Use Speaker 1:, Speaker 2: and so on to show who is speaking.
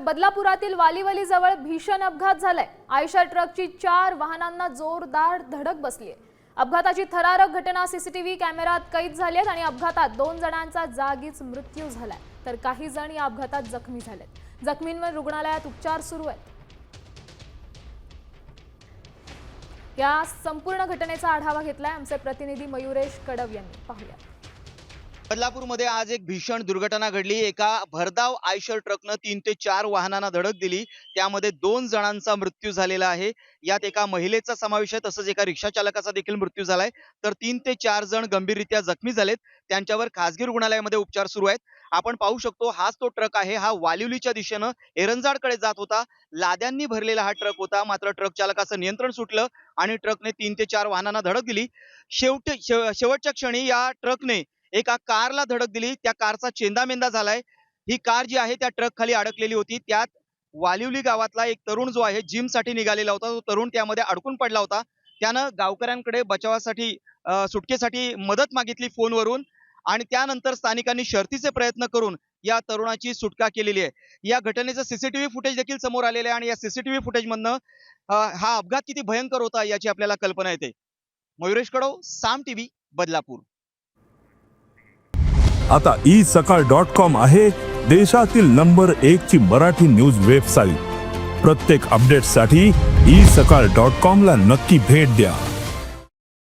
Speaker 1: बदलापुरातील वालीवली जवळ भीषण अपघात झालाय। आयशर ट्रकची 4 वाहनांना जोरदार धडक बसलीये। अपघाताची थरारक घटना सीसीटीव्ही कॅमेऱ्यात कैद झाली आहे आणि अपघातात 2 जणांचा जागीच मृत्यू झालाय तर काही जण या अपघातात जखमी झालेत। जखमींवर रुग्णालयात उपचार सुरू आहेत। या संपूर्ण घटनेचा आढावा घेतलाय आमचे प्रतिनिधी मयुरेश कडव यांनी। पाहूया।
Speaker 2: बदलापूरमध्ये आज एक भीषण दुर्घटना घडली। एका भरधाव आयशर ट्रकनं 3 ते 4 वाहनांना धडक दिली। त्यामध्ये 2 जणांचा मृत्यू झालेला आहे। यात एका महिलेचा समावेश आहे, तसंच एका रिक्षा चालकाचा देखील मृत्यू झालाय। तर 3 ते 4 जण गंभीररित्या जखमी झालेत। त्यांच्यावर खासगी रुग्णालयामध्ये उपचार सुरू आहेत। आपण पाहू शकतो हाच तो ट्रक आहे। हा वालिवलीच्या दिशेनं एरंजाडकडे जात होता। लाद्यांनी भरलेला हा ट्रक होता, मात्र ट्रक चालकाचं नियंत्रण सुटलं आणि ट्रकने 3 ते 4 वाहनांना धडक दिली। शेवटच्या क्षणी या ट्रकने एका कारला धडक दिली। त्या कारचा चेंदामेंदा झालाय। ही कार जी आहे त्या ट्रक खाली अडकलेली होती। त्यात वालिवली गावातला एक तरुण जो आहे जिमसाठी निघालेला होता, तो तरुण त्यामध्ये अडकून पडला होता। त्यानं गावकऱ्यांकडे बचावासाठी सुटकेसाठी मदत मागितली फोनवरून आणि त्यानंतर स्थानिकांनी शर्थीचे प्रयत्न करून या तरुणाची सुटका केलेली आहे। या घटनेचं सीसीटीव्ही फुटेज देखील समोर आलेलं आहे आणि या सीसीटीव्ही फुटेजमधनं हा अपघात किती भयंकर होता याची आपल्याला कल्पना येते। मयुरेश कडव, साम टीव्ही, बदलापूर।
Speaker 3: आता isakal.com आहे देशातील नंबर 1 ची मराठी न्यूज वेबसाईट। प्रत्येक अपडेटसाठी isakal.com ला नक्की भेट द्या।